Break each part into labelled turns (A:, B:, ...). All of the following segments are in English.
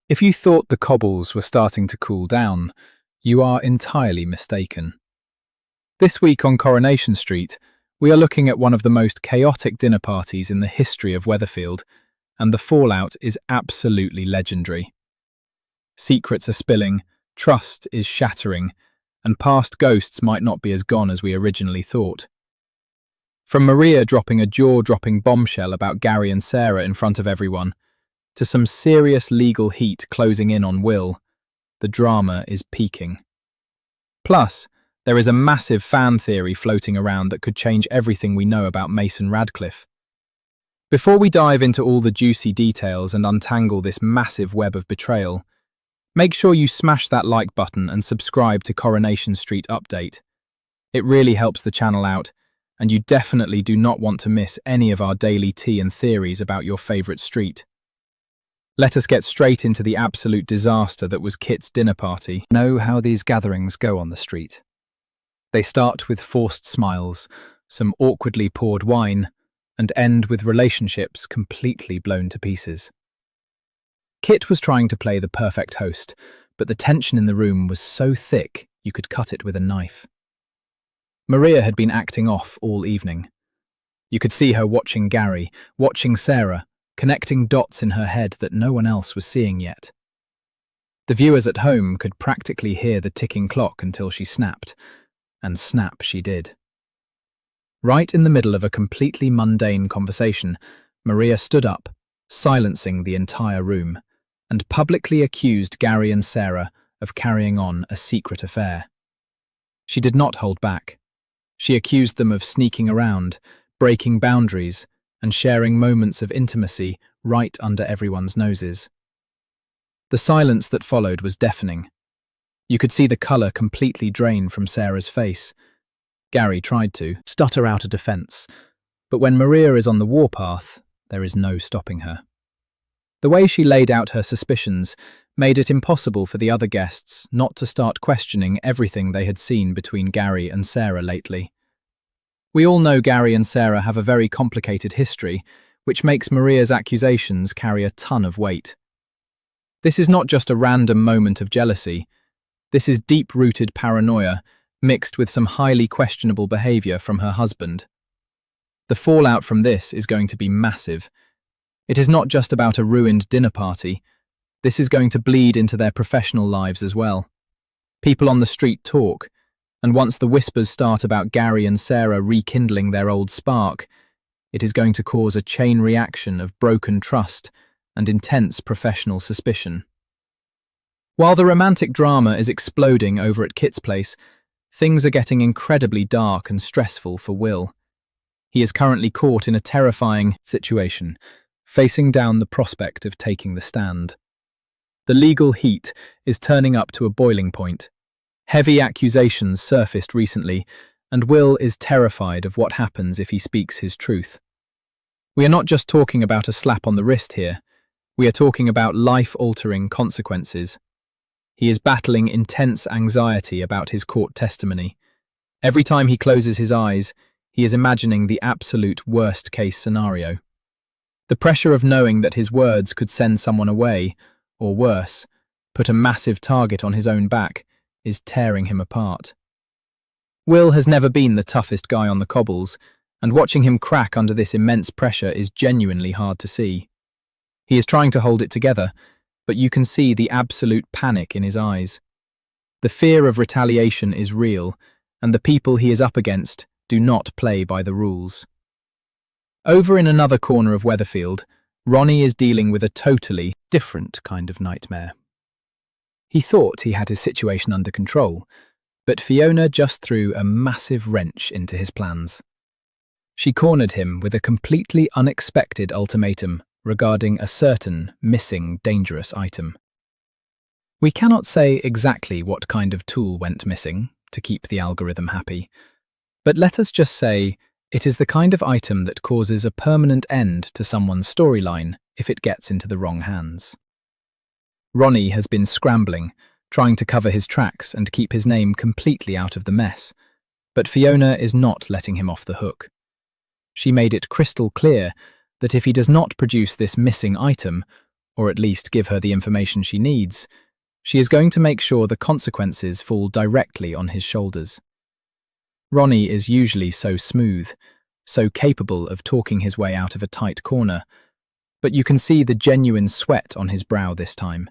A: If you thought the cobbles were starting to cool down, you are entirely mistaken. This week on Coronation Street, we are looking at one of the most chaotic dinner parties in the history of Weatherfield, and the fallout is absolutely legendary. Secrets are spilling, trust is shattering, and past ghosts might not be as gone as we originally thought. From Maria dropping a jaw-dropping bombshell about Gary and Sarah in front of everyone, to some serious legal heat closing in on Will, the drama is peaking. Plus, there is a massive fan theory floating around that could change everything we know about Mason Radcliffe. Before we dive into all the juicy details and untangle this massive web of betrayal, make sure you smash that like button and subscribe to Coronation Street Update. It really helps the channel out, and you definitely do not want to miss any of our daily tea and theories about your favourite street. Let us get straight into the absolute disaster that was Kit's dinner party.
B: Know how these gatherings go on the street.
A: They start with forced smiles, some awkwardly poured wine, and end with relationships completely blown to pieces. Kit was trying to play the perfect host, but the tension in the room was so thick you could cut it with a knife. Maria had been acting off all evening. You could see her watching Gary, watching Sarah, connecting dots in her head that no one else was seeing yet. The viewers at home could practically hear the ticking clock until she snapped, and snap she did. Right in the middle of a completely mundane conversation, Maria stood up, silencing the entire room, and publicly accused Gary and Sarah of carrying on a secret affair. She did not hold back. She accused them of sneaking around, breaking boundaries, and sharing moments of intimacy right under everyone's noses. The silence that followed was deafening. You could see the colour completely drain from Sarah's face. Gary tried to stutter out a defence, but when Maria is on the warpath, there is no stopping her. The way she laid out her suspicions made it impossible for the other guests not to start questioning everything they had seen between Gary and Sarah lately. We all know Gary and Sarah have a very complicated history, which makes Maria's accusations carry a ton of weight. This is not just a random moment of jealousy. This is deep-rooted paranoia, mixed with some highly questionable behaviour from her husband. The fallout from this is going to be massive. It is not just about a ruined dinner party. This is going to bleed into their professional lives as well. People on the street talk, and once the whispers start about Gary and Sarah rekindling their old spark, it is going to cause a chain reaction of broken trust and intense professional suspicion. While the romantic drama is exploding over at Kit's place, things are getting incredibly dark and stressful for Will. He is currently caught in a terrifying situation, facing down the prospect of taking the stand. The legal heat is turning up to a boiling point. Heavy accusations surfaced recently, and Will is terrified of what happens if he speaks his truth. We are not just talking about a slap on the wrist here. We are talking about life-altering consequences. He is battling intense anxiety about his court testimony. Every time he closes his eyes, he is imagining the absolute worst-case scenario. The pressure of knowing that his words could send someone away, or worse, put a massive target on his own back, is tearing him apart. Will has never been the toughest guy on the cobbles, and watching him crack under this immense pressure is genuinely hard to see. He is trying to hold it together, but you can see the absolute panic in his eyes. The fear of retaliation is real, and the people he is up against do not play by the rules. Over in another corner of Weatherfield, Ronnie is dealing with a totally different kind of nightmare. He thought he had his situation under control, but Fiona just threw a massive wrench into his plans. She cornered him with a completely unexpected ultimatum regarding a certain missing dangerous item. We cannot say exactly what kind of tool went missing to keep the algorithm happy, but let us just say it is the kind of item that causes a permanent end to someone's storyline if it gets into the wrong hands. Ronnie has been scrambling, trying to cover his tracks and keep his name completely out of the mess, but Fiona is not letting him off the hook. She made it crystal clear that if he does not produce this missing item, or at least give her the information she needs, she is going to make sure the consequences fall directly on his shoulders. Ronnie is usually so smooth, so capable of talking his way out of a tight corner, but you can see the genuine sweat on his brow this time.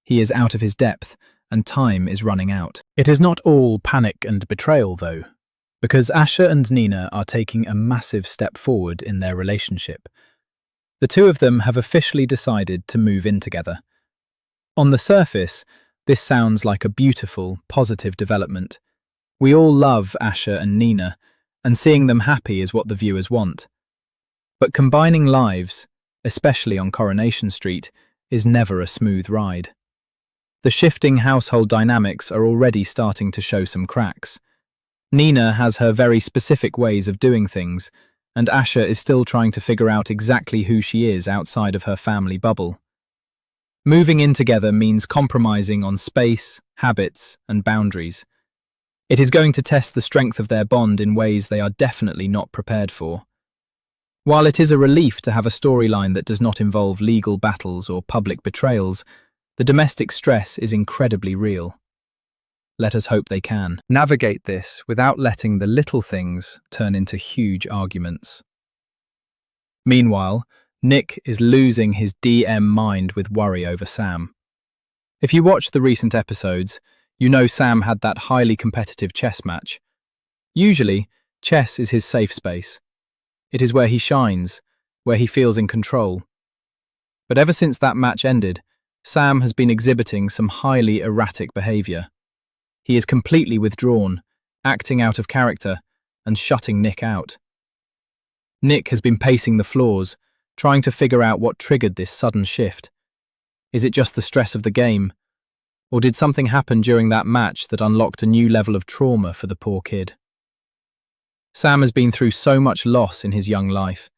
A: He is out of his depth, and time is running out. It is not all panic and betrayal, though, because Asha and Nina are taking a massive step forward in their relationship. The two of them have officially decided to move in together. On the surface, this sounds like a beautiful, positive development. We all love Asha and Nina, and seeing them happy is what the viewers want. But combining lives, especially on Coronation Street, is never a smooth ride. The shifting household dynamics are already starting to show some cracks. Nina has her very specific ways of doing things, and Asha is still trying to figure out exactly who she is outside of her family bubble. Moving in together means compromising on space, habits, and boundaries. It is going to test the strength of their bond in ways they are definitely not prepared for. While it is a relief to have a storyline that does not involve legal battles or public betrayals, the domestic stress is incredibly real. Let us hope they can navigate this without letting the little things turn into huge arguments. Meanwhile, Nick is losing his DM mind with worry over Sam. If you watch the recent episodes, you know Sam had that highly competitive chess match. Usually, chess is his safe space. It is where he shines, where he feels in control. But ever since that match ended, Sam has been exhibiting some highly erratic behaviour. He is completely withdrawn, acting out of character, and shutting Nick out. Nick has been pacing the floors, trying to figure out what triggered this sudden shift. Is it just the stress of the game? Or did something happen during that match that unlocked a new level of trauma for the poor kid? Sam has been through so much loss in his young life.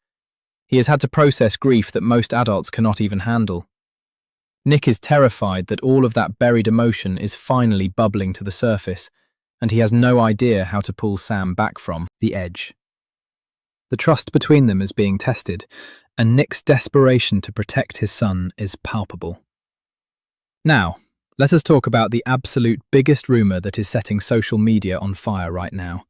A: He has had to process grief that most adults cannot even handle. Nick is terrified that all of that buried emotion is finally bubbling to the surface, and he has no idea how to pull Sam back from the edge. The trust between them is being tested, and Nick's desperation to protect his son is palpable. Now, let us talk about the absolute biggest rumour that is setting social media on fire right now.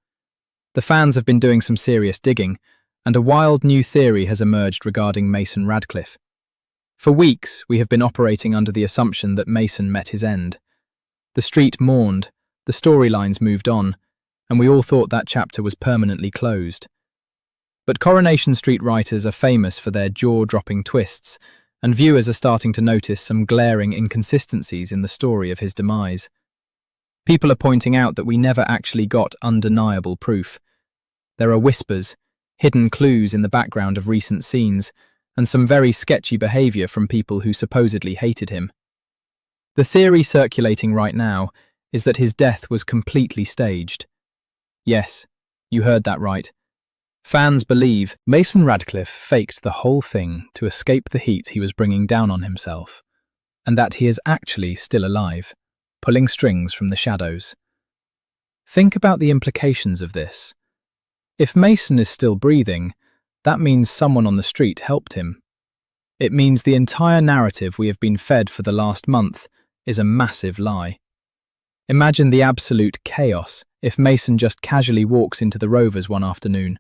A: The fans have been doing some serious digging, and a wild new theory has emerged regarding Mason Radcliffe. For weeks, we have been operating under the assumption that Mason met his end. The street mourned, the storylines moved on, and we all thought that chapter was permanently closed. But Coronation Street writers are famous for their jaw-dropping twists, and viewers are starting to notice some glaring inconsistencies in the story of his demise. People are pointing out that we never actually got undeniable proof. There are whispers, hidden clues in the background of recent scenes, and some very sketchy behaviour from people who supposedly hated him. The theory circulating right now is that his death was completely staged. Yes, you heard that right. Fans believe Mason Radcliffe faked the whole thing to escape the heat he was bringing down on himself, and that he is actually still alive, pulling strings from the shadows. Think about the implications of this. If Mason is still breathing, that means someone on the street helped him. It means the entire narrative we have been fed for the last month is a massive lie. Imagine the absolute chaos if Mason just casually walks into the Rovers one afternoon.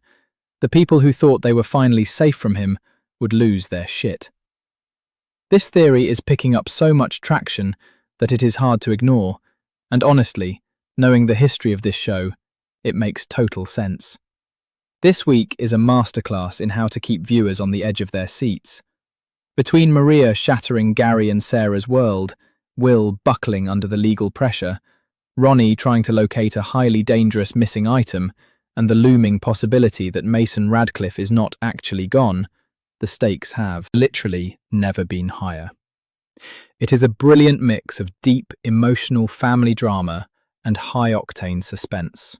A: The people who thought they were finally safe from him would lose their shit. This theory is picking up so much traction that it is hard to ignore, and honestly, knowing the history of this show, it makes total sense. This week is a masterclass in how to keep viewers on the edge of their seats. Between Maria shattering Gary and Sarah's world, Will buckling under the legal pressure, Ronnie trying to locate a highly dangerous missing item, and the looming possibility that Mason Radcliffe is not actually gone, the stakes have literally never been higher. It is a brilliant mix of deep, emotional family drama and high-octane suspense.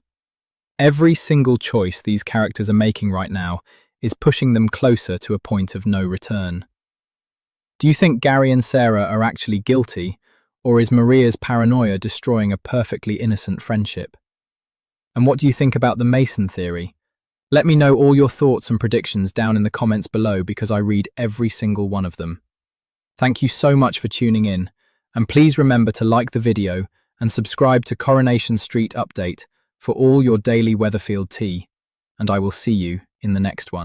A: Every single choice these characters are making right now is pushing them closer to a point of no return. Do you think Gary and Sarah are actually guilty, or is Maria's paranoia destroying a perfectly innocent friendship? And what do you think about the Mason theory? Let me know all your thoughts and predictions down in the comments below because I read every single one of them. Thank you so much for tuning in, and please remember to like the video and subscribe to Coronation Street Update for all your daily Weatherfield tea, and I will see you in the next one.